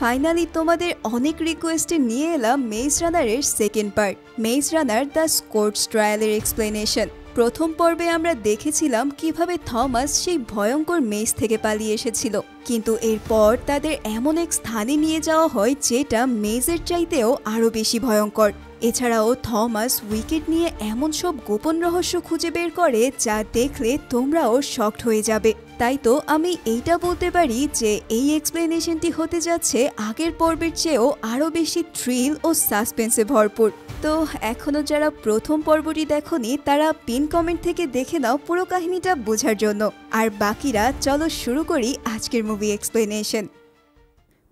Finally তোমাদের অনেক রিকোয়েস্টে নিয়ে এলাম মেজ রানারের second part, maze runner the scorch ট্রায়ালের এক্সপ্লেনেশন। প্রথম পর্বে আমরা দেখেছিলাম কিভাবে থমাস সেই ভয়ঙ্কর মেজ থেকে পালিয়ে এসেছিল, কিন্তু এরপর তাদের এমন এক স্থানে নিয়ে যাওয়া হয় যেটা মেজের চাইতেও আরও বেশি ভয়ঙ্কর। এছাড়াও থমাস উইকেট নিয়ে এমন সব গোপন রহস্য খুঁজে বের করে যা দেখলে তোমরাও শকড হয়ে যাবে। তাই তো আমি এইটা বলতে পারি যে এই এক্সপ্লেনেশনটি হতে যাচ্ছে আগের পর্বের চেয়েও আরও বেশি থ্রিল ও সাসপেন্সে ভরপুর। তো এখনো যারা প্রথম পর্বটি দেখোনি তারা পিন কমেন্ট থেকে দেখে নাও পুরো কাহিনীটা বোঝার জন্য। আর বাকিরা চলো শুরু করি আজকের মুভি এক্সপ্লেনেশন।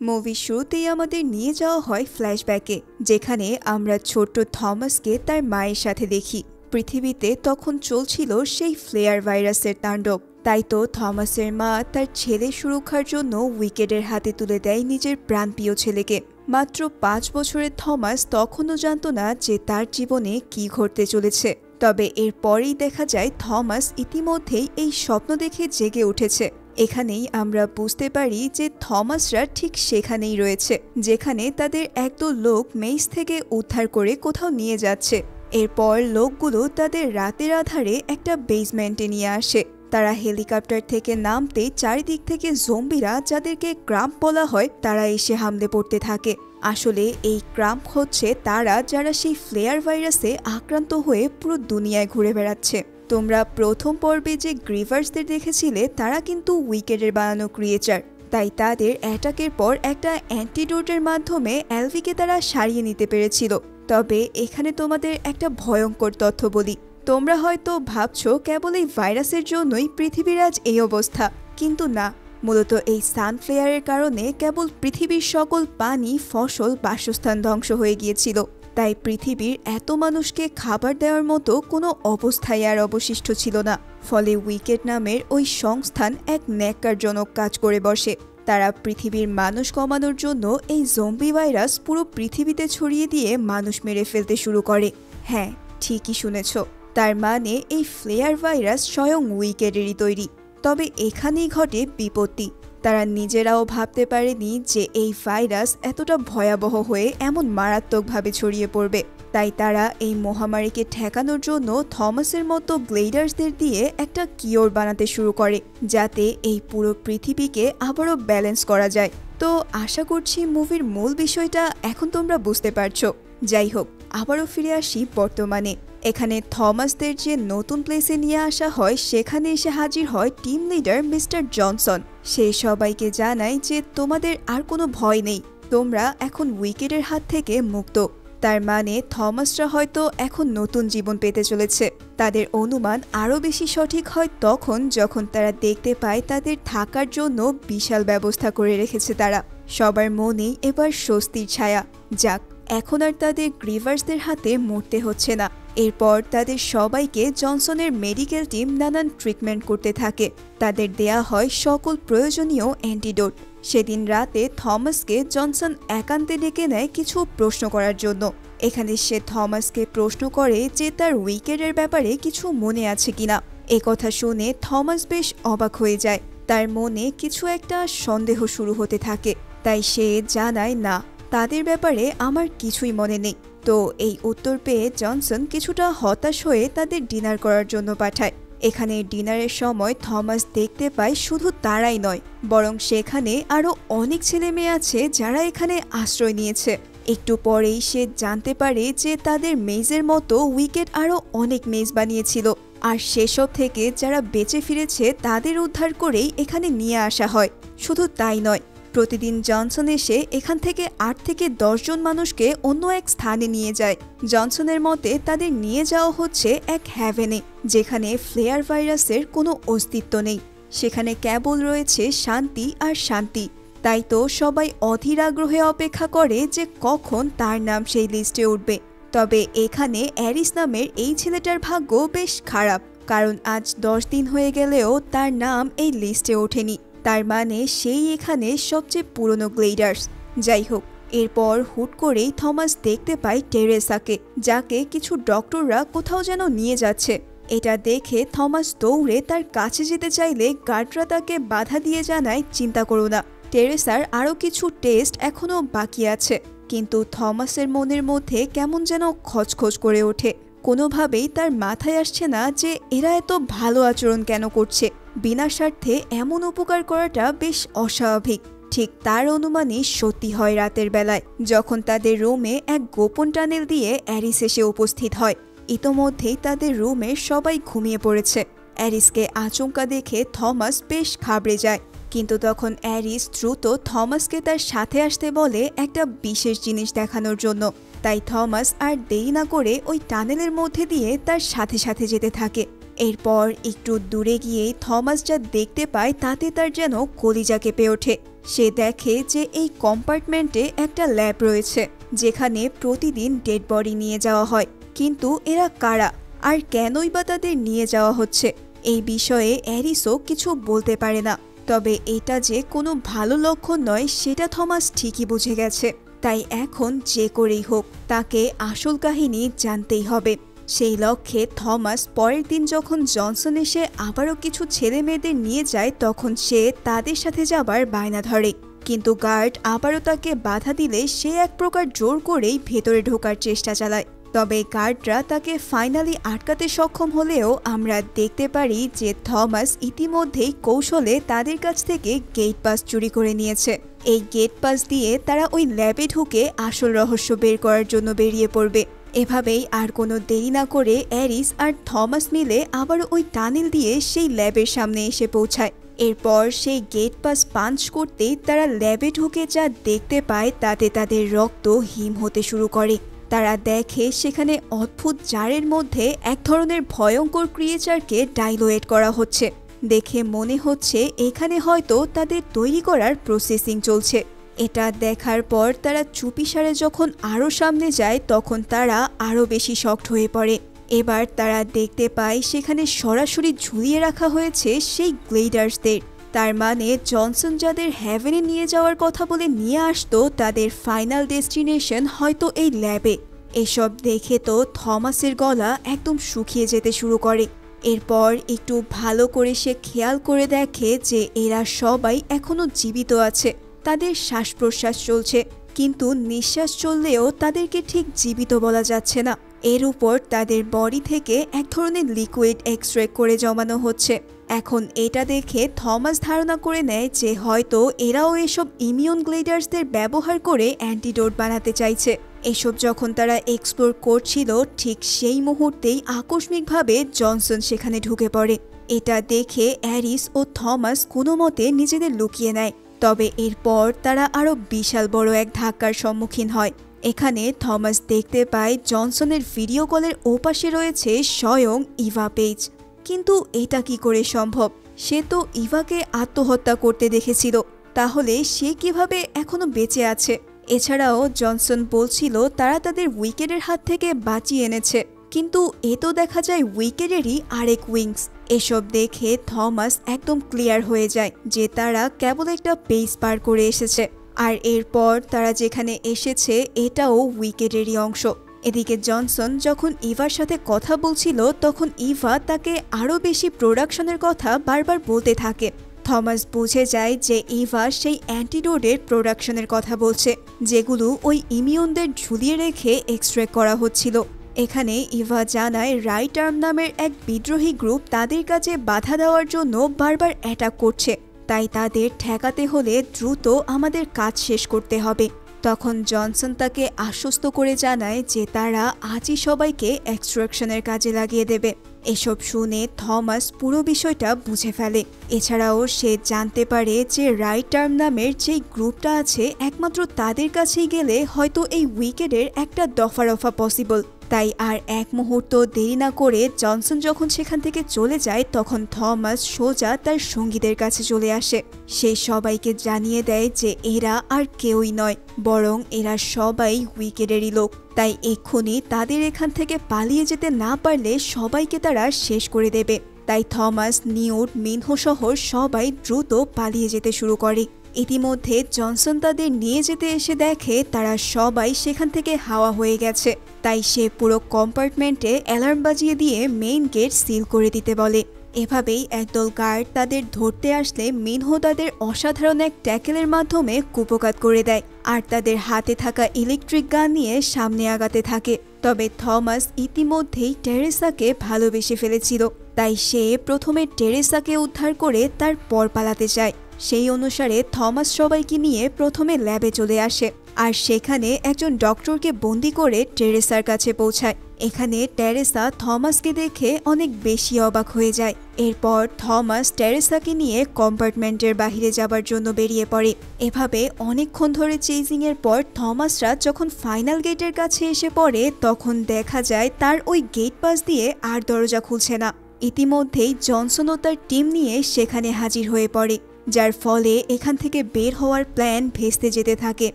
মুভির শুরুতেই আমাদের নিয়ে যাওয়া হয় ফ্ল্যাশব্যাকে, যেখানে আমরা ছোট্ট থমাসকে তার মায়ের সাথে দেখি। পৃথিবীতে তখন চলছিল সেই ফ্লেয়ার ভাইরাসের তাণ্ডব। তাই তো থমাসের মা তার ছেলের সুরক্ষার জন্য উইকেটের হাতে তুলে দেয় নিজের প্রাণপ্রিয় ছেলেকে। মাত্র 5 বছরের থমাস তখনও জানত না যে তার জীবনে কি ঘটতে চলেছে। তবে এরপরেই দেখা যায় থমাস ইতিমধ্যেই এই স্বপ্ন দেখে জেগে উঠেছে। এখানেই আমরা বুঝতে পারি যে থমাসরা ঠিক সেখানেই রয়েছে যেখানে তাদের একদল লোক মেজ থেকে উদ্ধার করে কোথাও নিয়ে যাচ্ছে। এরপর লোকগুলো তাদের রাতের আধারে একটা বেসমেন্টে নিয়ে আসে। তারা হেলিকপ্টার থেকে নামতেই চারিদিক থেকে জম্বিরা, যাদেরকে ক্রাম্প বলা হয়, তারা এসে হামলে পড়তে থাকে। আসলে এই ক্রাম্প হচ্ছে তারা যারা সেই ফ্লেয়ার ভাইরাসে আক্রান্ত হয়ে পুরো দুনিয়ায় ঘুরে বেড়াচ্ছে। তোমরা প্রথম পর্বে যে গ্রিভার্সদের দেখেছিলে তারা কিন্তু উইকেটের বানানো ক্রিয়েচার, তাই তাদের অ্যাটাকের পর একটা অ্যান্টিডোটের মাধ্যমে এলভিকে তারা সারিয়ে নিতে পেরেছিল। তবে এখানে তোমাদের একটা ভয়ঙ্কর তথ্য বলি। তোমরা হয়তো ভাবছো কেবল এই ভাইরাসের জন্যই পৃথিবীর আজ এই অবস্থা, কিন্তু না, মূলত এই সানফ্লেয়ারের কারণে কেবল পৃথিবীর সকল পানি, ফসল, বাসস্থান ধ্বংস হয়ে গিয়েছিল। তাই পৃথিবীর এত মানুষকে খাবার দেওয়ার মতো কোনো অবস্থায় আর অবশিষ্ট ছিল না। ফলে উইকেট নামের ওই সংস্থান এক ন্যাক্কারজনক কাজ করে বসে। তারা পৃথিবীর মানুষ কমানোর জন্য এই জম্বি ভাইরাস পুরো পৃথিবীতে ছড়িয়ে দিয়ে মানুষ মেরে ফেলতে শুরু করে। হ্যাঁ, ঠিকই শুনেছ, তার মানে এই ফ্লেয়ার ভাইরাস স্বয়ং উইকেটেরই তৈরি। তবে এখানেই ঘটে বিপত্তি। তারা নিজেরাও ভাবতে পারেনি যে এই ভাইরাস এতটা ভয়াবহ হয়ে এমন মারাত্মকভাবে ছড়িয়ে পড়বে। তাই তারা এই মহামারীকে ঠেকানোর জন্য থমাসের মতো গ্লেইডার্সদের দিয়ে একটা কিওর বানাতে শুরু করে, যাতে এই পুরো পৃথিবীকে আবারও ব্যালেন্স করা যায়। তো আশা করছি মুভির মূল বিষয়টা এখন তোমরা বুঝতে পারছো। যাই হোক, আবারও ফিরে আসি বর্তমানে। এখানে থমাসদের যে নতুন প্লেসে নিয়ে আসা হয় সেখানে এসে হাজির হয় টিম লিডার মিস্টার জনসন। সে সবাইকে জানায় যে তোমাদের আর কোনো ভয় নেই, তোমরা এখন উইকেটের হাত থেকে মুক্ত। তার মানে থমাসরা হয়তো এখন নতুন জীবন পেতে চলেছে। তাদের অনুমান আরও বেশি সঠিক হয় তখন যখন তারা দেখতে পায় তাদের থাকার জন্য বিশাল ব্যবস্থা করে রেখেছে তারা। সবার মনেই এবার স্বস্তির ছায়া। যাক, এখন আর তাদের গ্রিভার্সদের হাতে মরতে হচ্ছে না। এরপর তাদের সবাইকে জনসনের মেডিকেল টিম নানান ট্রিটমেন্ট করতে থাকে। তাদের দেয়া হয় সকল প্রয়োজনীয় অ্যান্টিডোট। সেদিন রাতে থমাসকে জনসন একান্তে ডেকে নেয় কিছু প্রশ্ন করার জন্য। এখানে সে থমাসকে প্রশ্ন করে যে তার উইকেটের ব্যাপারে কিছু মনে আছে কিনা। একথা শুনে থমাস বেশ অবাক হয়ে যায়। তার মনে কিছু একটা সন্দেহ শুরু হতে থাকে। তাই সে জানায়, না, তাদের ব্যাপারে আমার কিছুই মনে নেই। তো এই উত্তর পেয়ে জনসন কিছুটা হতাশ হয়ে তাদের ডিনার করার জন্য পাঠায়। এখানে ডিনারের সময় থমাস দেখতে পায় শুধু তারাই নয়, বরং সেখানে আরও অনেক ছেলে মেয়ে আছে যারা এখানে আশ্রয় নিয়েছে। একটু পরেই সে জানতে পারে যে তাদের মেজের মতো উইকেট আরও অনেক মেজ বানিয়েছিল, আর সেসব থেকে যারা বেঁচে ফিরেছে তাদের উদ্ধার করেই এখানে নিয়ে আসা হয়। শুধু তাই নয়, প্রতিদিন জনসন এসে এখান থেকে 8 থেকে 10 জন মানুষকে অন্য এক স্থানে নিয়ে যায়। জনসনের মতে তাদের নিয়ে যাওয়া হচ্ছে এক হ্যাভেনে, যেখানে ফ্লেয়ার ভাইরাসের কোনো অস্তিত্ব নেই। সেখানে কেবল রয়েছে শান্তি আর শান্তি। তাই তো সবাই অধীর আগ্রহে অপেক্ষা করে যে কখন তার নাম সেই লিস্টে উঠবে। তবে এখানে অ্যারিস নামের এই ছেলেটার ভাগ্য বেশ খারাপ, কারণ আজ 10 দিন হয়ে গেলেও তার নাম এই লিস্টে ওঠেনি। তার মানে সেই এখানে সবচেয়ে পুরনো গ্লেইডার্স। যাই হোক, এরপর হুট করেই থমাস দেখতে পায় টেরেসাকে, যাকে কিছু ডক্টররা কোথাও যেন নিয়ে যাচ্ছে। এটা দেখে থমাস দৌড়ে তার কাছে যেতে চাইলে গার্ডরা তাকে বাধা দিয়ে জানায়, চিন্তা করো না, টেরেসার আরও কিছু টেস্ট এখনও বাকি আছে, কিন্তু থমাসের মনের মধ্যে কেমন যেন খচখচ করে ওঠে। কোনোভাবেই তার মাথায় আসছে না যে এরা এত ভালো আচরণ কেন করছে। বিনা স্বার্থে এমন উপকার করাটা বেশ অস্বাভাবিক। ঠিক তার অনুমানই সত্যি হয় রাতের বেলায়, যখন তাদের রুমে এক গোপন টানেল দিয়ে অ্যারিস এসে উপস্থিত হয়। ইতোমধ্যেই তাদের রুমে সবাই ঘুমিয়ে পড়েছে। অ্যারিসকে আচমকা দেখে থমাস বেশ ঘাবড়ে যায়, কিন্তু তখন অ্যারিস দ্রুত থমাসকে তার সাথে আসতে বলে একটা বিশেষ জিনিস দেখানোর জন্য। তাই থমাস আর দেরি না করে ওই টানেলের মধ্যে দিয়ে তার সাথে সাথে যেতে থাকে। এরপর একটু দূরে গিয়েই থমাস যা দেখতে পায় তাতে তার যেন কলিজা কেঁপে ওঠে। সে দেখে যে এই কম্পার্টমেন্টে একটা ল্যাব রয়েছে, যেখানে প্রতিদিন ডেড বডি নিয়ে যাওয়া হয়। কিন্তু এরা কারা, আর কেনই বা তাদের নিয়ে যাওয়া হচ্ছে, এই বিষয়ে অ্যারিসও কিছু বলতে পারে না। তবে এটা যে কোনো ভালো লক্ষণ নয় সেটা থমাস ঠিকই বুঝে গেছে। তাই এখন যে করেই হোক তাকে আসল কাহিনী জানতেই হবে। সেই লক্ষ্যে থমাস পরের দিন যখন জনসন এসে আবারও কিছু ছেলে মেয়েদের নিয়ে যায়, তখন সে তাদের সাথে যাবার বায়না ধরে। কিন্তু গার্ড আবারও তাকে বাধা দিলে সে এক প্রকার জোর করেই ভেতরে ঢোকার চেষ্টা চালায়। তবে গার্ডরা তাকে ফাইনালি আটকাতে সক্ষম হলেও আমরা দেখতে পারি যে থমাস ইতিমধ্যেই কৌশলে তাদের কাছ থেকে গেট পাস চুরি করে নিয়েছে। এই গেট পাস দিয়ে তারা ওই ল্যাবে ঢুকে আসল রহস্য বের করার জন্য বেরিয়ে পড়বে। এভাবেই আর কোনো দেরি না করে অ্যারিস আর থমাস মিলে আবার ওই টানেল দিয়ে সেই ল্যাবের সামনে এসে পৌঁছায়। এরপর সেই গেট পাস পাঞ্চ করতেই তারা ল্যাবে ঢুকে যা দেখতে পায় তাতে তাদের রক্ত হিম হতে শুরু করে। তারা দেখে সেখানে অদ্ভুত জারের মধ্যে এক ধরনের ভয়ঙ্কর ক্রিয়েচারকে ডাইলোয়েট করা হচ্ছে। দেখে মনে হচ্ছে এখানে হয়তো তাদের তৈরি করার প্রসেসিং চলছে। এটা দেখার পর তারা চুপিসারে যখন আরও সামনে যায় তখন তারা আরও বেশি শকড হয়ে পড়ে। এবার তারা দেখতে পায় সেখানে সরাসরি ঝুলিয়ে রাখা হয়েছে সেই গ্লেডার্সদের। তার মানে জনসন যাদের হ্যাভেনে নিয়ে যাওয়ার কথা বলে নিয়ে আসতো তাদের ফাইনাল ডেস্টিনেশন হয়তো এই ল্যাবে। এসব দেখে তো থমাসের গলা একদম শুকিয়ে যেতে শুরু করে। এরপর একটু ভালো করে সে খেয়াল করে দেখে যে এরা সবাই এখনো জীবিত আছে। তাদের শ্বাস প্রশ্বাস চলছে, কিন্তু নিঃশ্বাস চললেও তাদেরকে ঠিক জীবিত বলা যাচ্ছে না। এর উপর তাদের বডি থেকে এক ধরনের লিকুইড এক্সট্রাক্ট করে জমানো হচ্ছে। এখন এটা দেখে থমাস ধারণা করে নেয় যে হয়তো এরাও এসব ইমিউন গ্লেডার্সদের ব্যবহার করে অ্যান্টিডোট বানাতে চাইছে। এসব যখন তারা এক্সপ্লোর করছিল ঠিক সেই মুহূর্তেই আকস্মিকভাবে জনসন সেখানে ঢুকে পড়ে। এটা দেখে অ্যারিস ও থমাস কোনো মতে নিজেদের লুকিয়ে নেয়। তবে এরপর তারা আরও বিশাল বড় এক ধাক্কার সম্মুখীন হয়। এখানে থমাস দেখতে পায় জনসনের ভিডিও কলের ওপাশে রয়েছে স্বয়ং ইভা পেজ। কিন্তু এটা কি করে সম্ভব? সে তো ইভাকে আত্মহত্যা করতে দেখেছিল, তাহলে সে কিভাবে এখনো বেঁচে আছে? এছাড়াও জনসন বলছিল তারা তাদের উইকেটের হাত থেকে বাঁচিয়ে এনেছে, কিন্তু এ তো দেখা যায় উইকেটেরই আরেক উইংস। এসব দেখে থমাস একদম ক্লিয়ার হয়ে যায় যে তারা কেবল একটা পেস পার করে এসেছে, আর এরপর তারা যেখানে এসেছে এটাও উইকেটেরই অংশ। এদিকে জনসন যখন ইভার সাথে কথা বলছিল তখন ইভা তাকে আরও বেশি প্রোডাকশনের কথা বারবার বলতে থাকে। থমাস বুঝে যায় যে ইভা সেই অ্যান্টিডোটের প্রোডাকশনের কথা বলছে, যেগুলো ওই ইমিউনদের ঝুলিয়ে রেখে এক্সট্র্যাক্ট করা হচ্ছিল। এখানে ইভা জানায় রাইট আর্ম নামের এক বিদ্রোহী গ্রুপ তাদের কাছে বাধা দেওয়ার জন্য বারবার অ্যাটাক করছে, তাই তাদের ঠেকাতে হলে দ্রুত আমাদের কাজ শেষ করতে হবে। তখন জনসন তাকে আশ্বস্ত করে জানায় যে তারা আজই সবাইকে এক্সট্রাকশনের কাজে লাগিয়ে দেবে। এসব শুনে থমাস পুরো বিষয়টা বুঝে ফেলে। এছাড়াও সে জানতে পারে যে রাইট আর্ম নামের যেই গ্রুপটা আছে একমাত্র তাদের কাছেই গেলে হয়তো এই উইকেটের একটা দফারফা পসিবল। তাই আর এক মুহূর্ত দেরি না করে জনসন যখন সেখান থেকে চলে যায় তখন থমাস সোজা তার সঙ্গীদের কাছে চলে আসে। সে সবাইকে জানিয়ে দেয় যে এরা আর কেউই নয়, বরং এরা সবাই উইকেটেরই লোক। তাই এক্ষুনি তাদের এখান থেকে পালিয়ে যেতে না পারলে সবাইকে তারা শেষ করে দেবে। তাই থমাস, নিউট, মিনহো সহ সবাই দ্রুত পালিয়ে যেতে শুরু করে। ইতিমধ্যে জনসন তাদের নিয়ে যেতে এসে দেখে তারা সবাই সেখান থেকে হাওয়া হয়ে গেছে। তাই সে পুরো কম্পার্টমেন্টে অ্যালার্ম বাজিয়ে দিয়ে মেইন গেট সিল করে দিতে বলে। এভাবেই একদল গার্ড তাদের ধরতে আসলে মিনহো তাদের অসাধারণ এক ট্যাকেলের মাধ্যমে কুপকাত করে দেয় আর তাদের হাতে থাকা ইলেকট্রিক গান নিয়ে সামনে আগাতে থাকে। তবে থমাস ইতিমধ্যেই টেরেসাকে ভালোবেসে ফেলেছিল, তাই সে প্রথমে টেরেসাকে উদ্ধার করে তার পর পালাতে চায়। সেই অনুসারে থমাস সবাইকে নিয়ে প্রথমে ল্যাবে চলে আসে আর সেখানে একজন ডক্টরকে বন্দি করে টেরেসার কাছে পৌঁছায়। এখানে টেরেসা থমাসকে দেখে অনেক বেশি অবাক হয়ে যায়। এরপর থমাস টেরেসাকে নিয়ে কম্পার্টমেন্টের বাহিরে যাবার জন্য বেরিয়ে পড়ে। এভাবে অনেকক্ষণ ধরে চেজিং এর পর থমাসরা যখন ফাইনাল গেটের কাছে এসে পড়ে তখন দেখা যায় তার ওই গেট পাস দিয়ে আর দরজা খুলছে না। ইতিমধ্যেই জনসন ও তার টিম নিয়ে সেখানে হাজির হয়ে পড়ে, যার ফলে এখান থেকে বের হওয়ার প্ল্যান ভেস্তে যেতে থাকে।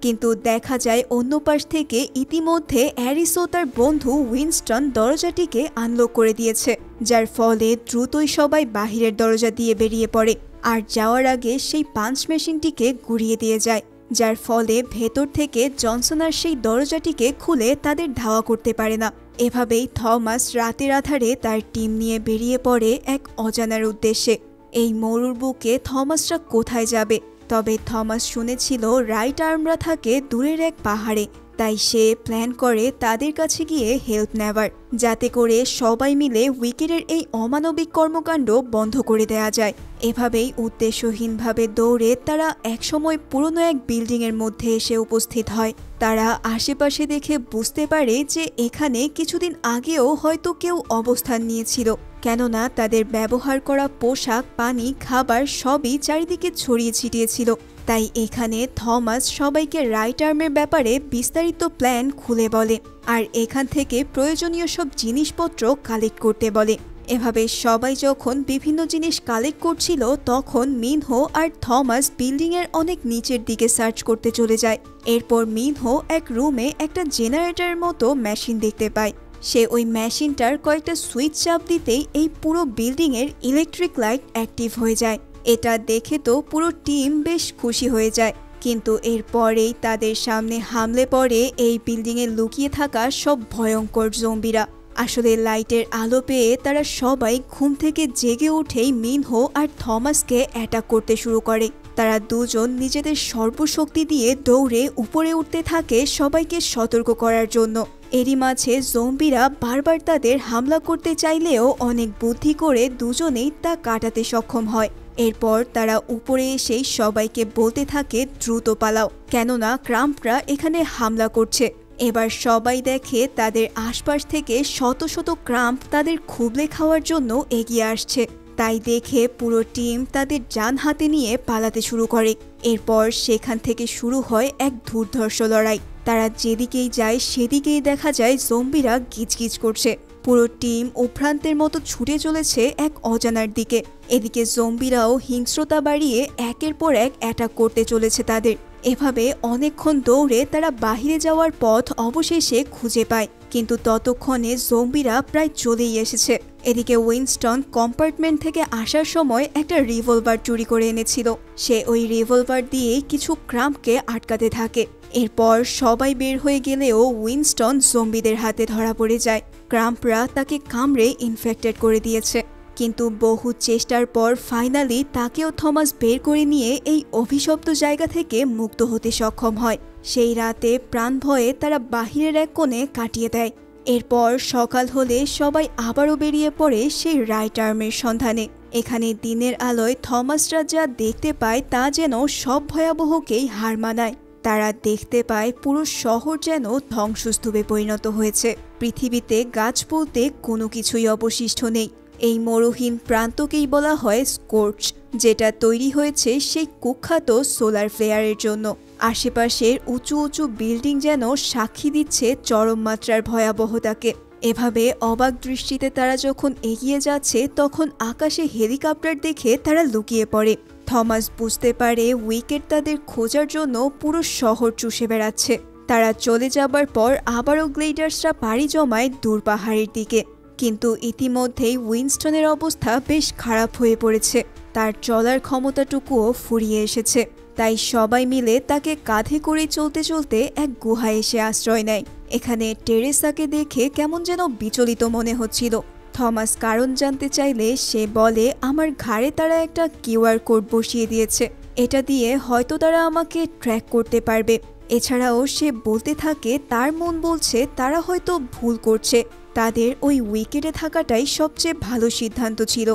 কিন্তু দেখা যায় অন্য পাশ থেকে ইতিমধ্যে অ্যারিস ও তার বন্ধু উইনস্টন দরজাটিকে আনলক করে দিয়েছে, যার ফলে দ্রুতই সবাই বাহিরের দরজা দিয়ে বেরিয়ে পড়ে আর যাওয়ার আগে সেই পাঞ্চ মেশিনটিকে গুড়িয়ে দিয়ে যায়, যার ফলে ভেতর থেকে জনসন আর সেই দরজাটিকে খুলে তাদের ধাওয়া করতে পারে না। এভাবেই থমাস রাতের আধারে তার টিম নিয়ে বেরিয়ে পড়ে এক অজানার উদ্দেশ্যে। এই মরুর বুকে থমাসরা কোথায় যাবে? তবে থমাস শুনেছিল রাইট আর্মরা থাকে দূরের এক পাহাড়ে, তাই সে প্ল্যান করে তাদের কাছে গিয়ে হেল্প নেওয়ার, যাতে করে সবাই মিলে উইকেটের এই অমানবিক কর্মকাণ্ড বন্ধ করে দেয়া যায়। এভাবেই উদ্দেশ্যহীনভাবে দৌড়ে তারা একসময় পুরনো এক বিল্ডিংয়ের মধ্যে এসে উপস্থিত হয়। তারা আশেপাশে দেখে বুঝতে পারে যে এখানে কিছুদিন আগেও হয়তো কেউ অবস্থান নিয়েছিল, কেননা তাদের ব্যবহার করা পোশাক, পানি, খাবার সবই চারিদিকে ছড়িয়ে ছিটিয়েছিল। তাই এখানে থমাস সবাইকে রাইট আর্মের ব্যাপারে বিস্তারিত প্ল্যান খুলে বলে আর এখান থেকে প্রয়োজনীয় সব জিনিসপত্র কালেক্ট করতে বলে। এভাবে সবাই যখন বিভিন্ন জিনিস কালেক্ট করছিল তখন মিনহো আর থমাস বিল্ডিংয়ের অনেক নিচের দিকে সার্চ করতে চলে যায়। এরপর মিনহো এক রুমে একটা জেনারেটরের মতো মেশিন দেখতে পায়। সে ওই মেশিনটার কয়েকটা সুইচ চাপ দিতেই এই পুরো বিল্ডিংয়ের ইলেকট্রিক লাইট অ্যাক্টিভ হয়ে যায়। এটা দেখে তো পুরো টিম বেশ খুশি হয়ে যায়, কিন্তু এরপরেই তাদের সামনে হামলে পড়ে এই বিল্ডিংয়ে লুকিয়ে থাকা সব ভয়ঙ্কর জম্বিরা। আসলে লাইটের আলো পেয়ে তারা সবাই ঘুম থেকে জেগে উঠেই মিনহো আর থমাসকে অ্যাটাক করতে শুরু করে। তারা দুজন নিজেদের সর্বশক্তি দিয়ে দৌড়ে উপরে উঠতে থাকে সবাইকে সতর্ক করার জন্য। এরই মাঝে জম্বিরা বারবার তাদের হামলা করতে চাইলেও অনেক বুদ্ধি করে দুজনেই তা কাটাতে সক্ষম হয়। এরপর তারা উপরে এসেই সবাইকে বলতে থাকে দ্রুত পালাও, কেননা ক্রাম্পরা এখানে হামলা করছে। এবার সবাই দেখে তাদের আশপাশ থেকে শত শত ক্রাম্প তাদের খুবলে খাওয়ার জন্য এগিয়ে আসছে। তাই দেখে পুরো টিম তাদের জান হাতে নিয়ে পালাতে শুরু করে। এরপর সেখান থেকে শুরু হয় এক দুর্ধর্ষ লড়াই। তারা যেদিকেই যায় সেদিকেই দেখা যায় জম্বিরা গিজগিজ করছে। পুরো টিম উভ্রান্তের মতো ছুটে চলেছে এক অজানার দিকে। এদিকে জম্বিরাও হিংস্রতা বাড়িয়ে একের পর এক অ্যাটাক করতে চলেছে তাদের। এভাবে অনেকক্ষণ দৌড়ে তারা বাহিরে যাওয়ার পথ অবশেষে খুঁজে পায়, কিন্তু ততক্ষণে জম্বিরা প্রায় চলেই এসেছে। এদিকে উইনস্টন কম্পার্টমেন্ট থেকে আসার সময় একটা রিভলভার চুরি করে এনেছিল। সে ওই রিভলভার দিয়েই কিছু ক্রাম্পকে আটকাতে থাকে। এরপর সবাই বের হয়ে গেলেও উইনস্টন জম্বিদের হাতে ধরা পড়ে যায়। ক্রাম্পরা তাকে কামড়ে ইনফেক্টেড করে দিয়েছে, কিন্তু বহু চেষ্টার পর ফাইনালি তাকেও থমাস বের করে নিয়ে এই অভিশপ্ত জায়গা থেকে মুক্ত হতে সক্ষম হয়। সেই রাতে প্রাণ ভয়ে তারা বাহিরের এক কোণে কাটিয়ে দেয়। এরপর সকাল হলে সবাই আবারও বেরিয়ে পড়ে সেই রাইট আর্মের সন্ধানে। এখানে দিনের আলোয় থমাসরা যা দেখতে পায় তা যেন সব ভয়াবহকেই হার মানায়। তারা দেখতে পায় পুরো শহর যেন ধ্বংসস্তূপে পরিণত হয়েছে। পৃথিবীতে গাছ বলতে কোনো কিছুই অবশিষ্ট নেই। এই মরুহীন প্রান্তকেই বলা হয় স্কর্চ, যেটা তৈরি হয়েছে সেই কুখ্যাত সোলার ফ্লেয়ারের জন্য। আশেপাশের উঁচু উঁচু বিল্ডিং যেন সাক্ষী দিচ্ছে চরম মাত্রার ভয়াবহতাকে। এভাবে অবাক দৃষ্টিতে তারা যখন এগিয়ে যাচ্ছে তখন আকাশে হেলিকপ্টার দেখে তারা লুকিয়ে পড়ে। থমাস বুঝতে পারে উইকেট তাদের খোঁজার জন্য পুরো শহর চুষে বেড়াচ্ছে। তারা চলে যাবার পর আবারও গ্লেইডার্সরা পাড়ি জমায় দূর পাহাড়ের দিকে, কিন্তু ইতিমধ্যেই উইনস্টনের অবস্থা বেশ খারাপ হয়ে পড়েছে। তার চলার ক্ষমতাটুকুও ফুরিয়ে এসেছে। তাই সবাই মিলে তাকে কাঁধে করে চলতে চলতে এক গুহায় এসে আশ্রয় নেয়। এখানে টেরেসাকে দেখে কেমন যেন বিচলিত মনে হচ্ছিল। থমাস কারণ জানতে চাইলে সে বলে আমার ঘাড়ে তারা একটা কিউআর কোড বসিয়ে দিয়েছে, এটা দিয়ে হয়তো তারা আমাকে ট্র্যাক করতে পারবে। এছাড়াও সে বলতে থাকে তার মন বলছে তারা হয়তো ভুল করছে, তাদের ওই উইকেটে থাকাটাই সবচেয়ে ভালো সিদ্ধান্ত ছিল।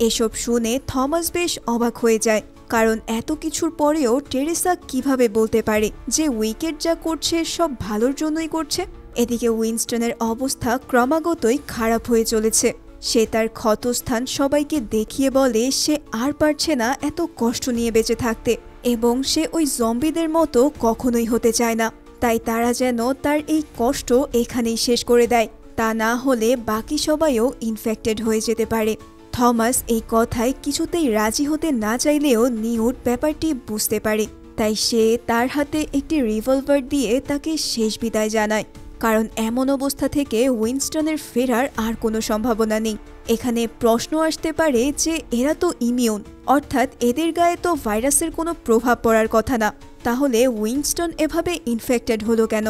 এসব শুনে থমাস বেশ অবাক হয়ে যায়, কারণ এত কিছুর পরেও টেরেসা কিভাবে বলতে পারে যে উইকেট যা করছে সব ভালোর জন্যই করছে। এদিকে উইনস্টনের অবস্থা ক্রমাগতই খারাপ হয়ে চলেছে। সে তার ক্ষতস্থান সবাইকে দেখিয়ে বলে সে আর পারছে না এত কষ্ট নিয়ে বেঁচে থাকতে, এবং সে ওই জম্বিদের মতো কখনোই হতে চায় না। তাই তারা যেন তার এই কষ্ট এখানেই শেষ করে দেয়, তা না হলে বাকি সবাইও ইনফেক্টেড হয়ে যেতে পারে। থমাস এই কথায় কিছুতেই রাজি হতে না চাইলেও নিউট ব্যাপারটি বুঝতে পারে, তাই সে তার হাতে একটি রিভলভার দিয়ে তাকে শেষ বিদায় জানায়, কারণ এমন অবস্থা থেকে উইনস্টনের ফেরার আর কোনো সম্ভাবনা নেই। এখানে প্রশ্ন আসতে পারে যে এরা তো ইমিউন, অর্থাৎ এদের গায়ে তো ভাইরাসের কোনো প্রভাব পড়ার কথা না, তাহলে উইনস্টন এভাবে ইনফেক্টেড হলো কেন?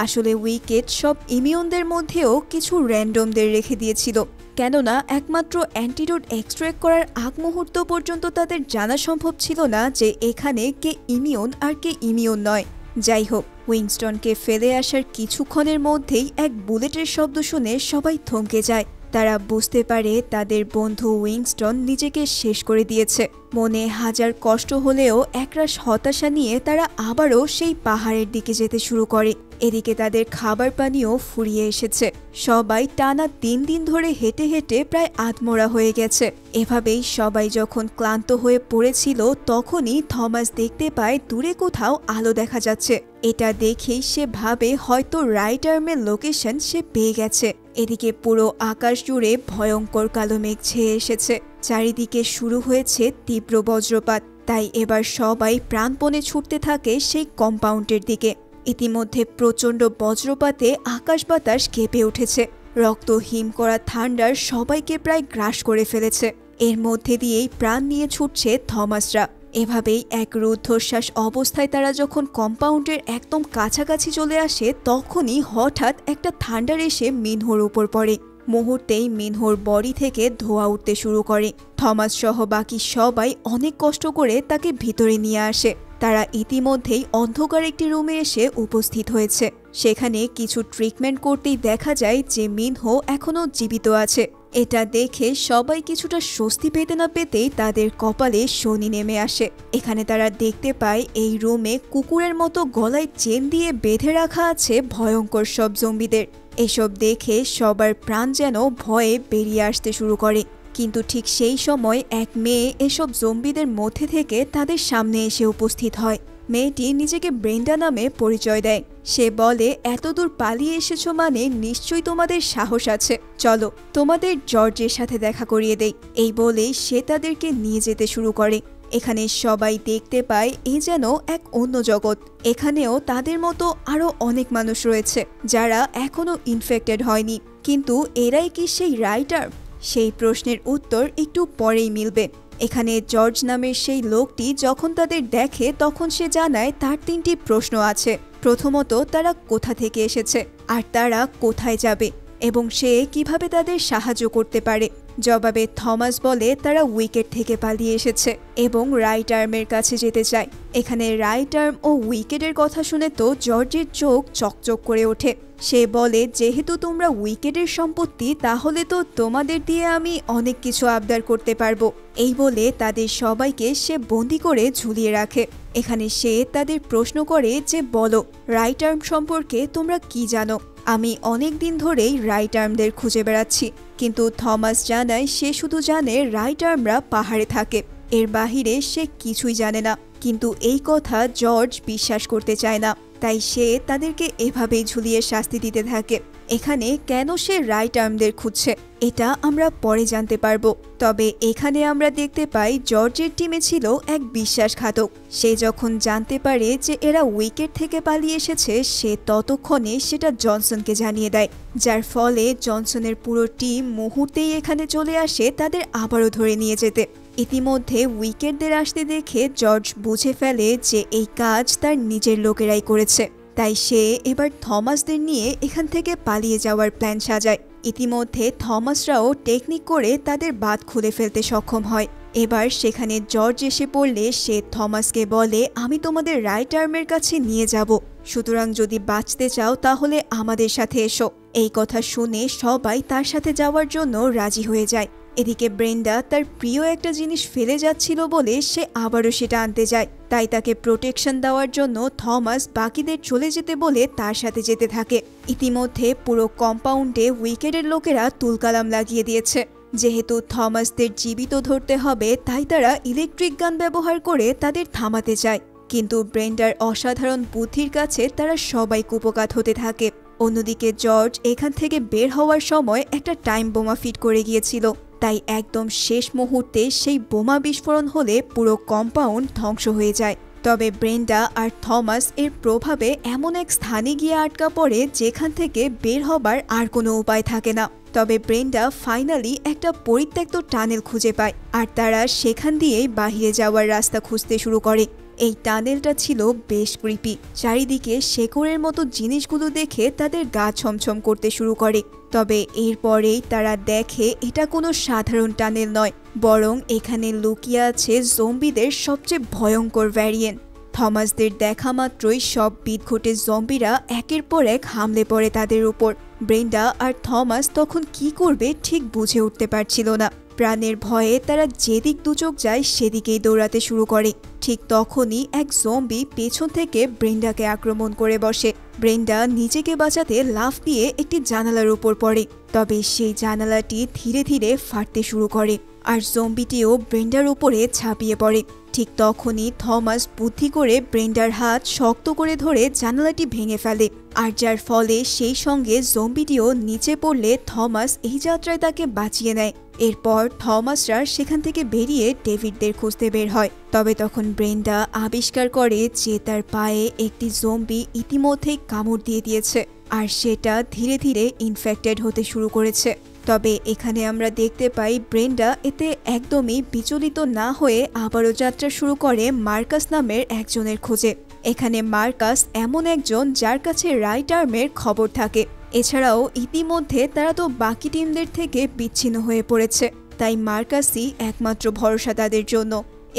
আসলে উইকেট সব ইমিউনদের মধ্যেও কিছু র্যান্ডমদের রেখে দিয়েছিল, কেননা একমাত্র অ্যান্টিডোট এক্সট্রাক্ট করার আগ মুহূর্ত পর্যন্ত তাদের জানা সম্ভব ছিল না যে এখানে কে ইমিউন আর কে ইমিউন নয়। যাই হোক, উইনস্টনকে ফেলে আসার কিছুক্ষণের মধ্যেই এক বুলেটের শব্দ শুনে সবাই থমকে যায়। তারা বুঝতে পারে তাদের বন্ধু উইনস্টন নিজেকে শেষ করে দিয়েছে। মনে হাজার কষ্ট হলেও একরাশ হতাশা নিয়ে তারা আবারও সেই পাহাড়ের দিকে যেতে শুরু করে। এদিকে তাদের খাবার পানিও ফুরিয়ে এসেছে। সবাই টানা 3 দিন ধরে হেঁটে হেঁটে প্রায় আধমরা হয়ে গেছে। এভাবেই সবাই যখন ক্লান্ত হয়ে পড়েছিল তখনই থমাস দেখতে পায় দূরে কোথাও আলো দেখা যাচ্ছে। এটা দেখেই সে ভাবে হয়তো রাইট আর্মের লোকেশন সে পেয়ে গেছে। এদিকে পুরো আকাশ জুড়ে ভয়ঙ্কর কালো মেঘ ছেয়ে এসেছে, চারিদিকে শুরু হয়েছে তীব্র বজ্রপাত। তাই এবার সবাই প্রাণপণে ছুটতে থাকে সেই কম্পাউন্ডের দিকে। ইতিমধ্যে প্রচণ্ড বজ্রপাতে আকাশ বাতাস কেঁপে উঠেছে, রক্ত হিম করা ঠান্ডার সবাইকে প্রায় গ্রাস করে ফেলেছে। এর মধ্যে দিয়েই প্রাণ নিয়ে ছুটছে থমাসরা। এভাবেই এক রুদ্ধশ্বাস অবস্থায় তারা যখন কম্পাউন্ডের একদম কাছাকাছি চলে আসে তখনই হঠাৎ একটা থান্ডার এসে মিনহোর উপর পড়ে। মুহূর্তেই মিনহোর বডি থেকে ধোঁয়া উঠতে শুরু করে। থমাস সহ বাকি সবাই অনেক কষ্ট করে তাকে ভিতরে নিয়ে আসে। তারা ইতিমধ্যেই অন্ধকার একটি রুমে এসে উপস্থিত হয়েছে। সেখানে কিছু ট্রিটমেন্ট করতেই দেখা যায় যে মিনহো এখনো জীবিত আছে। এটা দেখে সবাই কিছুটা স্বস্তি পেতে না পেতেই তাদের কপালে শনি নেমে আসে। এখানে তারা দেখতে পায় এই রুমে কুকুরের মতো গলায় চেন দিয়ে বেঁধে রাখা আছে ভয়ঙ্কর সব জম্বিদের। এসব দেখে সবার প্রাণ যেন ভয়ে বেরিয়ে আসতে শুরু করে। কিন্তু ঠিক সেই সময় এক মেয়ে এসব জম্বিদের মধ্যে থেকে তাদের সামনে এসে উপস্থিত হয়। মেয়েটি নিজেকে ব্রেন্ডা নামে পরিচয় দেয়। সে বলে, এতদূর পালিয়ে এসেছো মানে নিশ্চয়ই তোমাদের সাহস আছে, চলো তোমাদের জর্জের সাথে দেখা করিয়ে দেই। এই বলেই সে তাদেরকে নিয়ে যেতে শুরু করে। এখানে সবাই দেখতে পায় এ যেন এক অন্য জগৎ। এখানেও তাদের মতো আরো অনেক মানুষ রয়েছে যারা এখনো ইনফেক্টেড হয়নি। কিন্তু এরাই কি সেই রাইটার? সেই প্রশ্নের উত্তর একটু পরেই মিলবে। এখানে জর্জ নামের সেই লোকটি যখন তাদের দেখে তখন সে জানায় তার 3টি প্রশ্ন আছে। প্রথমত, তারা কোথা থেকে এসেছে আর তারা কোথায় যাবে, এবং সে কিভাবে তাদের সাহায্য করতে পারে। জবাবে থমাস বলে তারা উইকেট থেকে পালিয়ে এসেছে এবং রাইট আর্মের কাছে যেতে চায়। এখানে রাইট আর্ম ও উইকেটের কথা শুনে তো জর্জের চোখ চকচক করে ওঠে। সে বলে, যেহেতু তোমরা উইকেটের সম্পত্তি তাহলে তো তোমাদের দিয়ে আমি অনেক কিছু আবদার করতে পারবো। এই বলে তাদের সবাইকে সে বন্দি করে ঝুলিয়ে রাখে। এখানে সে তাদের প্রশ্ন করে যে বলো, রাইট আর্ম সম্পর্কে তোমরা কি জানো? আমি অনেক দিন ধরেই রাইট আর্মদের খুঁজে বেড়াচ্ছি, কিন্তু থমাস জানায় সে শুধু জানে রাইট আর্মরা পাহাড়ে থাকে, এর বাহিরে সে কিছুই জানে না। কিন্তু এই কথা জর্জ বিশ্বাস করতে চায় না, তাই সে তাদেরকে এভাবেই ঝুলিয়ে শাস্তি দিতে থাকে। এখানে কেন সে রাইট আর্মদের খুঁজছে এটা আমরা পরে জানতে পারবো। তবে এখানে আমরা দেখতে পাই জর্জের টিমে ছিল এক বিশ্বাসঘাতক। সে যখন জানতে পারে যে এরা উইকেট থেকে পালিয়ে এসেছে সে ততক্ষণে সেটা জনসনকে জানিয়ে দেয়, যার ফলে জনসনের পুরো টিম মুহূর্তেই এখানে চলে আসে তাদের আবারও ধরে নিয়ে যেতে। ইতিমধ্যে উইকেটদের আসতে দেখে জর্জ বুঝে ফেলে যে এই কাজ তার নিজের লোকেরাই করেছে। তাই সে এবার থমাসদের নিয়ে এখান থেকে পালিয়ে যাওয়ার প্ল্যান সাজায়। ইতিমধ্যে থমাসরাও টেকনিক করে তাদের বাঁধ খুলে ফেলতে সক্ষম হয়। এবার সেখানে জর্জ এসে পড়লে সে থমাসকে বলে, আমি তোমাদের রাইট আর্মের কাছে নিয়ে যাব, সুতরাং যদি বাঁচতে চাও তাহলে আমাদের সাথে এসো। এই কথা শুনে সবাই তার সাথে যাওয়ার জন্য রাজি হয়ে যায়। এদিকে ব্রেন্ডা তার প্রিয় একটা জিনিস ফেলে যাচ্ছিল বলে সে আবারও সেটা আনতে যায়। তাই তাকে প্রোটেকশন দেওয়ার জন্য থমাস বাকিদের চলে যেতে বলে তার সাথে যেতে থাকে। ইতিমধ্যে পুরো কম্পাউন্ডে উইকেডের লোকেরা তুলকালাম লাগিয়ে দিয়েছে। যেহেতু থমাসদের জীবিত ধরতে হবে তাই তারা ইলেকট্রিক গান ব্যবহার করে তাদের থামাতে চায়, কিন্তু ব্রেন্ডার অসাধারণ বুদ্ধির কাছে তারা সবাই কুপকাত হতে থাকে। অন্যদিকে জর্জ এখান থেকে বের হওয়ার সময় একটা টাইম বোমা ফিট করে গিয়েছিল, তাই একদম শেষ মুহূর্তে সেই বোমা বিস্ফোরণ হলে পুরো কম্পাউন্ড ধ্বংস হয়ে যায়। তবে ব্রেন্ডা আর থমাস এর প্রভাবে এমন এক স্থানে গিয়ে আটকা পড়ে যেখান থেকে বের হবার আর কোনো উপায় থাকে না। তবে ব্রেন্ডা ফাইনালি একটা পরিত্যক্ত টানেল খুঁজে পায় আর তারা সেখান দিয়েই বাহিরে যাওয়ার রাস্তা খুঁজতে শুরু করে। এই টানেলটা ছিল বেশ ক্রিপি। চারিদিকে শেকড়ের মতো জিনিসগুলো দেখে তাদের গা ছমছম করতে শুরু করে। তবে এরপরেই তারা দেখে এটা কোনো সাধারণ টানেল নয়, বরং এখানে লুকিয়ে আছে জম্বিদের সবচেয়ে ভয়ঙ্কর ভ্যারিয়েন্ট। থমাসদের দেখা মাত্রই সব বিদঘটে জম্বিরা একের পর এক হামলে পড়ে তাদের উপর। ব্রেন্ডা আর থমাস তখন কি করবে ঠিক বুঝে উঠতে পারছিল না। প্রাণের ভয়ে তারা যেদিক দুচোখ যায় সেদিকেই দৌড়াতে শুরু করে। ঠিক তখনই এক জম্বি পেছন থেকে ব্রেন্ডাকে আক্রমণ করে বসে। ব্রেন্ডা নিজেকে বাঁচাতে লাফ দিয়ে একটি জানালার উপর পড়ে, তবে সেই জানালাটি ধীরে ধীরে ফাটতে শুরু করে আর জম্বিটিও ব্রেন্ডার উপরে ঝাঁপিয়ে পড়ে। ঠিক তখনই থমাস বুদ্ধি করে ব্রেন্ডার হাত শক্ত করে ধরে জানালাটি ভেঙে ফেলে, আর যার ফলে সেই সঙ্গে জম্বিটিও নিচে পড়লে থমাস এই যাত্রায় তাকে বাঁচিয়ে নেয়। এরপর থমাসরা সেখান থেকে বেরিয়ে ডেভিডদের খুঁজতে বের হয়। তবে তখন ব্রেন্ডা আবিষ্কার করে যে তার পায়ে একটি জম্বি ইতিমধ্যেই কামড় দিয়ে দিয়েছে আর সেটা ধীরে ধীরে ইনফেক্টেড হতে শুরু করেছে। তবে এখানে আমরা দেখতে পাই ব্রেন্ডা এতে একদমই বিচলিত না হয়ে আবারও যাত্রা শুরু করে মার্কাস নামের একজনের খোঁজে। এখানে মার্কাস এমন একজন যার কাছে রাইট আর্মের খবর থাকে। এছাড়াও ইতিমধ্যে তারা তো বাকি টিমদের থেকে বিচ্ছিন্ন হয়ে পড়েছে, তাই মার্কাসই একমাত্র ভরসা তাদের জন্য।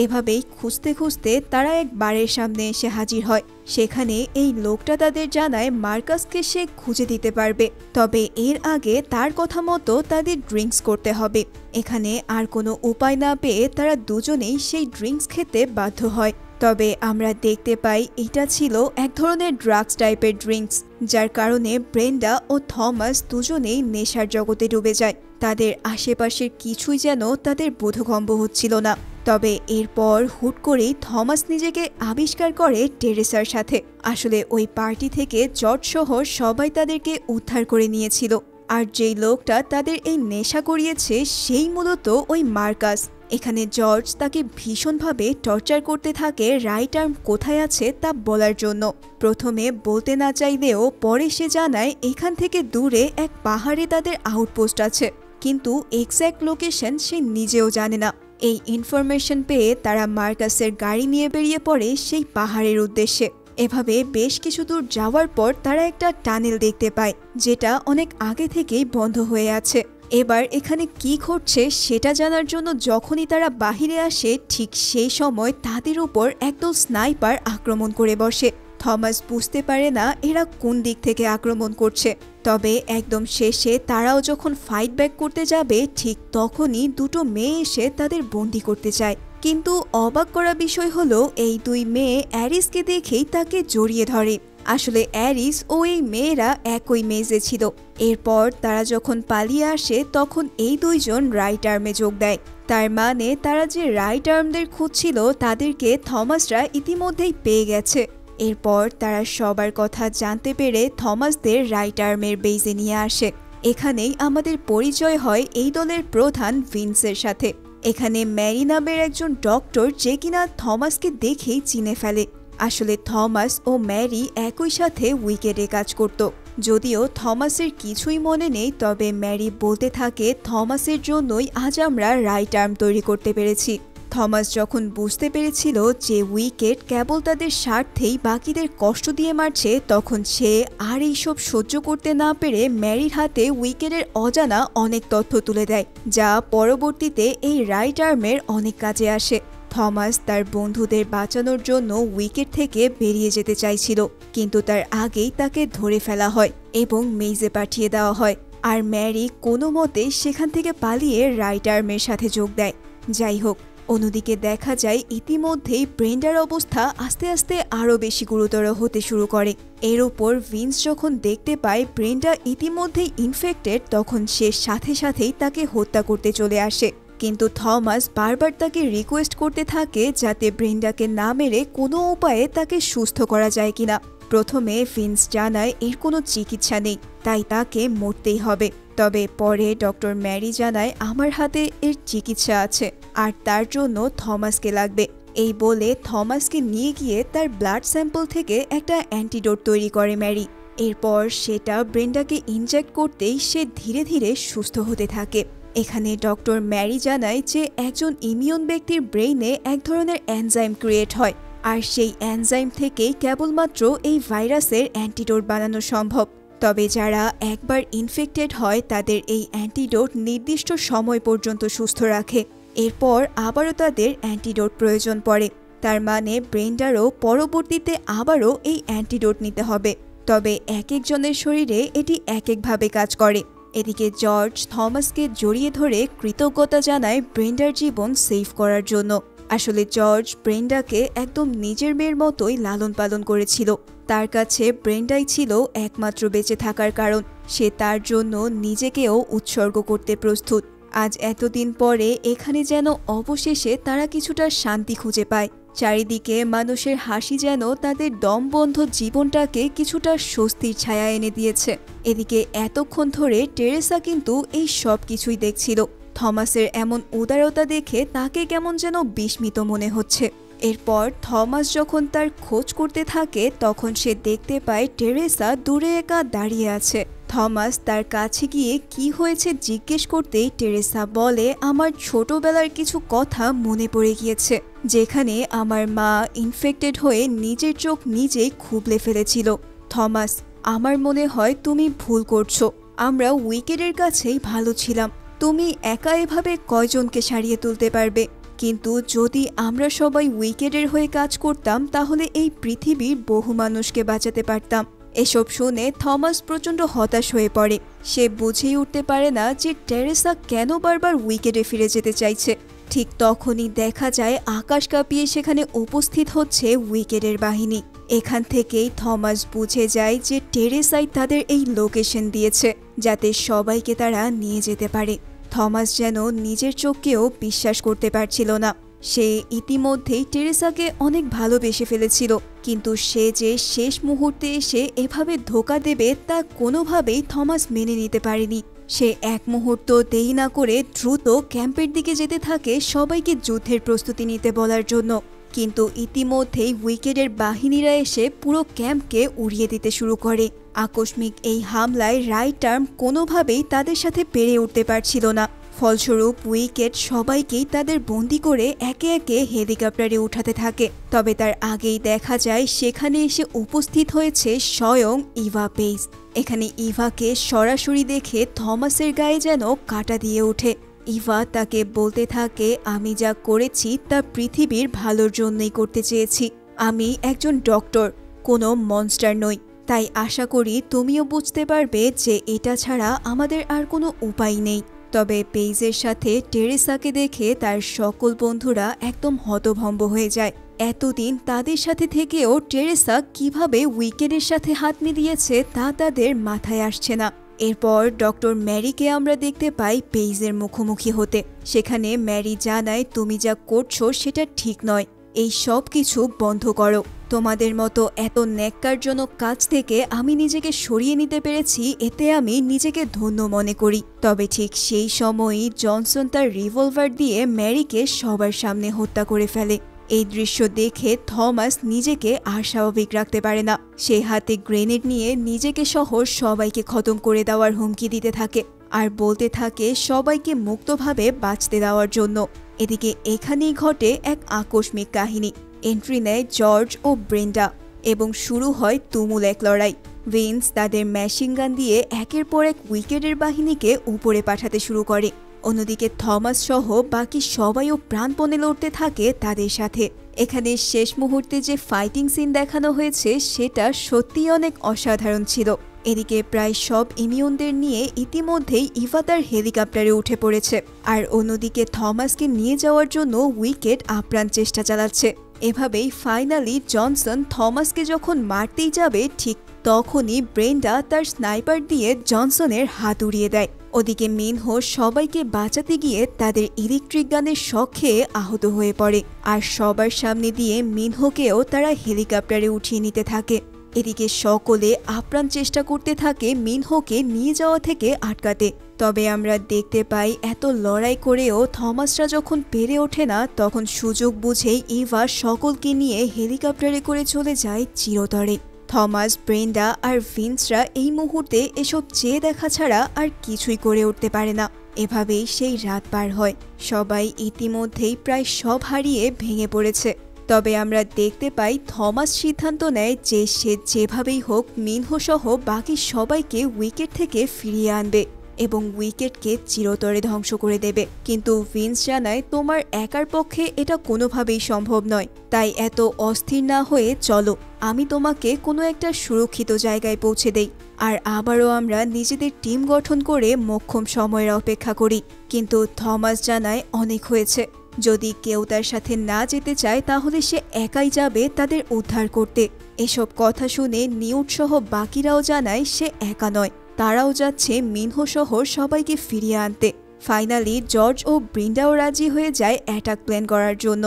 এভাবেই খুঁজতে খুঁজতে তারা এক বারের সামনে এসে হাজির হয়। সেখানে এই লোকটা তাদের জানায় মার্কাসকে সে খুঁজে দিতে পারবে, তবে এর আগে তার কথা মতো তাদের ড্রিঙ্কস করতে হবে। এখানে আর কোনো উপায় না পেয়ে তারা দুজনেই সেই ড্রিঙ্কস খেতে বাধ্য হয়। তবে আমরা দেখতে পাই এটা ছিল এক ধরনের ড্রাগস টাইপের ড্রিঙ্কস, যার কারণে ব্রেন্ডা ও থমাস দুজনেই নেশার জগতে ডুবে যায়। তাদের আশেপাশের কিছুই যেন তাদের বোধগম্য হচ্ছিল না। তবে এরপর হুট করেই থমাস নিজেকে আবিষ্কার করে টেরেসার সাথে। আসলে ওই পার্টি থেকে জর্জ সহ সবাই তাদেরকে উদ্ধার করে নিয়েছিল, আর যেই লোকটা তাদের এই নেশা করিয়েছে সেই মূলত ওই মার্কাস। এখানে জর্জ তাকে ভীষণভাবে টর্চার করতে থাকে রাইট আর্ম কোথায় আছে তা বলার জন্য। প্রথমে বলতে না চাইলেও পরে সে জানায় এখান থেকে দূরে এক পাহাড়ে তাদের আউটপোস্ট আছে, কিন্তু এক্স্যাক্ট লোকেশন সে নিজেও জানে না। এই ইনফরমেশন পেয়ে তারা মার্কাসের গাড়ি নিয়ে বেরিয়ে পড়ে সেই পাহাড়ের উদ্দেশ্যে। এভাবে বেশ কিছু দূর যাওয়ার পর তারা একটা টানেল দেখতে পায়, যেটা অনেক আগে থেকেই বন্ধ হয়ে আছে। এবার এখানে কি ঘটছে সেটা জানার জন্য যখনই তারা বাহিরে আসে ঠিক সেই সময় তাদের উপর একদল স্নাইপার আক্রমণ করে বসে। থমাস বুঝতে পারে না এরা কোন দিক থেকে আক্রমণ করছে। তবে একদম শেষে তারাও যখন ফাইট ব্যাক করতে যাবে ঠিক তখনই দুটো মেয়ে এসে তাদের বন্দি করতে চায়। কিন্তু অবাক করা বিষয় হলো এই দুই মেয়ে অ্যারিসকে দেখেই তাকে জড়িয়ে ধরে। আসলে অ্যারিস ও এই মেয়েরা একই মেজে ছিল। এরপর তারা যখন পালিয়ে আসে তখন এই দুইজন রাইট আর্মে যোগ দেয়। তার মানে তারা যে রাইট আর্মদের খুঁজছিল তাদেরকে থমাসরা ইতিমধ্যেই পেয়ে গেছে। এরপর তারা সবার কথা জানতে পেরে থমাসদের রাইট আর্মের বেজে নিয়ে আসে। এখানেই আমাদের পরিচয় হয় এই দলের প্রধান ভিন্সের সাথে। এখানে ম্যারি নামের একজন ডক্টর যে কিনা থমাসকে দেখেই চিনে ফেলে। আসলে থমাস ও ম্যারি একই সাথে উইকেডে কাজ করত। যদিও থমাসের কিছুই মনে নেই, তবে ম্যারি বলতে থাকে থমাসের জন্যই আজ আমরা রাইট আর্ম তৈরি করতে পেরেছি। থমাস যখন বুঝতে পেরেছিল যে উইকেট কেবল তাদের স্বার্থেই বাকিদের কষ্ট দিয়ে মারছে, তখন সে আর এইসব সহ্য করতে না পেরে ম্যারির হাতে উইকেটের অজানা অনেক তথ্য তুলে দেয়, যা পরবর্তীতে এই রাইট আর্মের অনেক কাজে আসে। থমাস তার বন্ধুদের বাঁচানোর জন্য উইকেট থেকে বেরিয়ে যেতে চাইছিল, কিন্তু তার আগেই তাকে ধরে ফেলা হয় এবং মেইজে পাঠিয়ে দেওয়া হয়। আর ম্যারি কোনো মতে সেখান থেকে পালিয়ে রাইট আর্মের সাথে যোগ দেয়। যাই হোক, অন্যদিকে দেখা যায় ইতিমধ্যেই ব্রেন্ডার অবস্থা আস্তে আস্তে আরও বেশি গুরুতর হতে শুরু করে। এর ওপর ভিন্স যখন দেখতে পায় ব্রেন্ডা ইতিমধ্যেই ইনফেক্টেড, তখন সে সাথে সাথেই তাকে হত্যা করতে চলে আসে। কিন্তু থমাস বারবার তাকে রিকোয়েস্ট করতে থাকে যাতে ব্রেন্ডাকে না মেরে কোনো উপায়ে তাকে সুস্থ করা যায় কিনা। প্রথমে ভিন্স জানায় এর কোনো চিকিৎসা নেই, তাই তাকে মরতেই হবে। তবে পরে ডক্টর ম্যারি জানায় আমার হাতে এর চিকিৎসা আছে, আর তার জন্য থমাসকে লাগবে। এই বলে থমাসকে নিয়ে গিয়ে তার ব্লাড স্যাম্পল থেকে একটা অ্যান্টিডোট তৈরি করে ম্যারি। এরপর সেটা ব্রেন্ডাকে ইনজেক্ট করতেই সে ধীরে ধীরে সুস্থ হতে থাকে। এখানে ডক্টর ম্যারি জানায় যে একজন ইমিউন ব্যক্তির ব্রেইনে এক ধরনের এনজাইম ক্রিয়েট হয়, আর সেই এনজাইম থেকেই কেবলমাত্র এই ভাইরাসের অ্যান্টিডোট বানানো সম্ভব। তবে যারা একবার ইনফেক্টেড হয় তাদের এই অ্যান্টিডোট নির্দিষ্ট সময় পর্যন্ত সুস্থ রাখে, এরপর আবারও তাদের অ্যান্টিডোট প্রয়োজন পড়ে। তার মানে ব্রেন্ডারও পরবর্তীতে আবারও এই অ্যান্টিডোট নিতে হবে। তবে এক একজনের শরীরে এটি এক একভাবে কাজ করে। এদিকে জর্জ থমাসকে জড়িয়ে ধরে কৃতজ্ঞতা জানায় ব্রেন্ডার জীবন সেভ করার জন্য। আসলে জর্জ ব্রেন্ডাকে একদম নিজের মেয়ের মতোই লালন পালন করেছিল। তার কাছে ব্রেন্ডাই ছিল একমাত্র বেঁচে থাকার কারণ। সে তার জন্য নিজেকেও উৎসর্গ করতে প্রস্তুত। আজ এতদিন পরে এখানে যেন অবশেষে তারা কিছুটা শান্তি খুঁজে পায়। চারিদিকে মানুষের হাসি যেন তাদের দমবন্ধ জীবনটাকে কিছুটা স্বস্তির ছায়া এনে দিয়েছে। এদিকে এতক্ষণ ধরে টেরেসা কিন্তু এই সব কিছুই দেখছিল। থমাসের এমন উদারতা দেখে তাকে কেমন যেন বিস্মিত মনে হচ্ছে। এরপর থমাস যখন তার খোঁজ করতে থাকে তখন সে দেখতে পায় টেরেসা দূরে একা দাঁড়িয়ে আছে। থমাস তার কাছে গিয়ে কি হয়েছে জিজ্ঞেস করতেই টেরেসা বলে, আমার ছোটবেলার কিছু কথা মনে পড়ে গিয়েছে, যেখানে আমার মা ইনফেক্টেড হয়ে নিজের চোখ নিজেই খুবলে ফেলেছিল। থমাস, আমার মনে হয় তুমি ভুল করছো। আমরা উইকেটের কাছেই ভালো ছিলাম। তুমি একা এভাবে কয়জনকে সারিয়ে তুলতে পারবে? কিন্তু যদি আমরা সবাই উইকেটের হয়ে কাজ করতাম তাহলে এই পৃথিবীর বহু মানুষকে বাঁচাতে পারতাম। এসব শুনে থমাস প্রচণ্ড হতাশ হয়ে পড়ে। সে বুঝেই উঠতে পারে না যে টেরেসা কেন বারবার উইকেটে ফিরে যেতে চাইছে। ঠিক তখনই দেখা যায় আকাশ কাঁপিয়ে সেখানে উপস্থিত হচ্ছে উইকেটের বাহিনী। এখান থেকেই থমাস বুঝে যায় যে টেরেসাই তাদের এই লোকেশন দিয়েছে যাতে সবাইকে তারা নিয়ে যেতে পারে। থমাস যেন নিজের চোখকেও বিশ্বাস করতে পারছিল না। সে ইতিমধ্যেই টেরেসাকে অনেক ভালোবেসে ফেলেছিল, কিন্তু সে যে শেষ মুহূর্তে এসে এভাবে ধোঁকা দেবে তা কোনোভাবেই থমাস মেনে নিতে পারেনি। সে এক মুহূর্ত দেরি না করে দ্রুত ক্যাম্পের দিকে যেতে থাকে সবাইকে যুদ্ধের প্রস্তুতি নিতে বলার জন্য। কিন্তু ইতিমধ্যেই উইকেটের বাহিনীরা এসে পুরো ক্যাম্পকে উড়িয়ে দিতে শুরু করে। আকস্মিক এই হামলায় রাইট আর্ম কোনোভাবেই তাদের সাথে পেরে উঠতে পারছিল না। ফলস্বরূপ উইকেট সবাইকেই তাদের বন্দি করে একে একে হেলিকপ্টারে উঠাতে থাকে। তবে তার আগেই দেখা যায় সেখানে এসে উপস্থিত হয়েছে স্বয়ং ইভা পেইজ। এখানে ইভাকে সরাসরি দেখে থমাসের গায়ে যেন কাঁটা দিয়ে ওঠে। ইভা তাকে বলতে থাকে, আমি যা করেছি তা পৃথিবীর ভালোর জন্যই করতে চেয়েছি। আমি একজন ডক্টর, কোনো মনস্টার নই। তাই আশা করি তুমিও বুঝতে পারবে যে এটা ছাড়া আমাদের আর কোনো উপায় নেই। তবে পেইজের সাথে টেরেসাকে দেখে তার সকল বন্ধুরা একদম হতভম্ব হয়ে যায়। এতদিন তাদের সাথে থেকেও টেরেসা কিভাবে উইকেটের সাথে হাত মিলিয়েছে তা তাদের মাথায় আসছে না। এরপর ডক্টর ম্যারিকে আমরা দেখতে পাই পেইজের মুখোমুখি হতে। সেখানে ম্যারি জানায়, তুমি যা করছো সেটা ঠিক নয়, এই সব কিছু বন্ধ করো। তোমাদের মতো এত ন্যাক্কারজনক কাজ থেকে আমি নিজেকে সরিয়ে নিতে পেরেছি, এতে আমি নিজেকে ধন্য মনে করি। তবে ঠিক সেই সময়ই জনসন তার রিভলভার দিয়ে ম্যারিকে সবার সামনে হত্যা করে ফেলে। এই দৃশ্য দেখে থমাস নিজেকে আর স্বাভাবিক রাখতে পারে না। সে হাতে গ্রেনেড নিয়ে নিজেকে সহ সবাইকে খতম করে দেওয়ার হুমকি দিতে থাকে। আর বলতে থাকে সবাইকে মুক্তভাবে বাঁচতে দেওয়ার জন্য। এদিকে এখানেই ঘটে এক আকস্মিক কাহিনী। এন্ট্রি নেয় জর্জ ও ব্রেন্ডা এবং শুরু হয় তুমুল এক লড়াই। ভিন্স তাদের মেশিন গান দিয়ে একের পর এক উইকেটের বাহিনীকে উপরে পাঠাতে শুরু করে। অন্যদিকে থমাস সহ বাকি সবাইও প্রাণপণে লড়তে থাকে তাদের সাথে। এখানে শেষ মুহূর্তে যে ফাইটিং সিন দেখানো হয়েছে সেটা সত্যিই অনেক অসাধারণ ছিল। এদিকে প্রায় সব ইমিউনদের নিয়ে ইতিমধ্যেই ইভা তার হেলিকপ্টারে উঠে পড়েছে, আর অন্যদিকে থমাসকে নিয়ে যাওয়ার জন্য উইকেট আপ্রাণ চেষ্টা চালাচ্ছে। এভাবেই ফাইনালি জনসন থমাসকে যখন মারতেই যাবে ঠিক তখনই ব্রেন্ডা তার স্নাইপার দিয়ে জনসনের হাত উড়িয়ে দেয়। ওদিকে মিনহো সবাইকে বাঁচাতে গিয়ে তাদের ইলেকট্রিক গানের শক খেয়ে আহত হয়ে পড়ে, আর সবার সামনে দিয়ে মিনহোকেও তারা হেলিকপ্টারে উঠিয়ে নিতে থাকে। এদিকে সকলে আপ্রাণ চেষ্টা করতে থাকে মিনহোকে নিয়ে যাওয়া থেকে আটকাতে। তবে আমরা দেখতে পাই এত লড়াই করেও থমাসরা যখন পেরে ওঠে না, তখন সুযোগ বুঝেই ইভা সকলকে নিয়ে হেলিকপ্টারে করে চলে যায় চিরতরে। থমাস, ব্রেন্ডা আর ভিন্সরা এই মুহূর্তে এসব চেয়ে দেখা ছাড়া আর কিছুই করে উঠতে পারে না। এভাবেই সেই রাত পার হয়। সবাই ইতিমধ্যেই প্রায় সব হারিয়ে ভেঙে পড়েছে। তবে আমরা দেখতে পাই থমাস সিদ্ধান্ত নেয় যে সে যেভাবেই হোক মিনহো সহ বাকি সবাইকে উইকেট থেকে ফিরিয়ে আনবে এবং উইকেটকে চিরতরে ধ্বংস করে দেবে। কিন্তু ভিন্স জানায় তোমার একার পক্ষে এটা কোনোভাবেই সম্ভব নয়, তাই এত অস্থির না হয়ে চলো, আমি তোমাকে কোনো একটা সুরক্ষিত জায়গায় পৌঁছে দেই। আর আবারও আমরা নিজেদের টিম গঠন করে মোক্ষম সময়ের অপেক্ষা করি। কিন্তু থমাস জানায় অনেক হয়েছে, যদি কেউ তার সাথে না যেতে চায় তাহলে সে একাই যাবে তাদের উদ্ধার করতে। এসব কথা শুনে নিউট সহ বাকিরাও জানায় সে একা নয়, তারাও যাচ্ছে মিনহো সহ সবাইকে ফিরিয়ে আনতে। ফাইনালি জর্জ ও ব্রিন্ডাও রাজি হয়ে যায় অ্যাটাক প্ল্যান করার জন্য।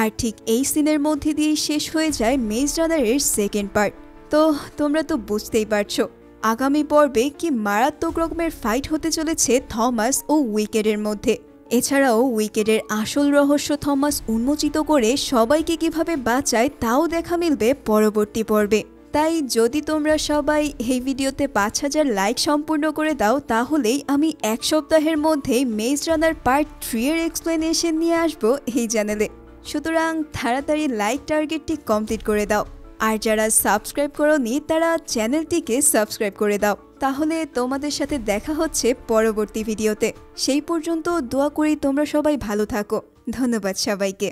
আর ঠিক এই সিনের মধ্যে দিয়েই শেষ হয়ে যায় মেজ রানারের সেকেন্ড পার্ট। তো তোমরা তো বুঝতেই পারছো আগামী পর্বে কি মারাত্মক রকমের ফাইট হতে চলেছে থমাস ও উইকেটের মধ্যে। এছাড়াও উইকেটের আসল রহস্য থমাস উন্মোচিত করে সবাইকে কিভাবে বাঁচায় তাও দেখা মিলবে পরবর্তী পর্বে। তাই যদি তোমরা সবাই এই ভিডিওতে 5000 লাইক সম্পূর্ণ করে দাও তাহলেই আমি এক সপ্তাহের মধ্যেই মেজ রানার পার্ট 3 এর এক্সপ্লেনেশন নিয়ে আসবো এই চ্যানেলে। সুতরাং তাড়াতাড়ি লাইক টার্গেটটি কমপ্লিট করে দাও। আর যারা সাবস্ক্রাইব করোনি তারা চ্যানেলটিকে সাবস্ক্রাইব করে দাও। তাহলে তোমাদের সাথে দেখা হচ্ছে পরবর্তী ভিডিওতে। সেই পর্যন্ত দোয়া করি তোমরা সবাই ভালো থাকো। ধন্যবাদ সবাইকে।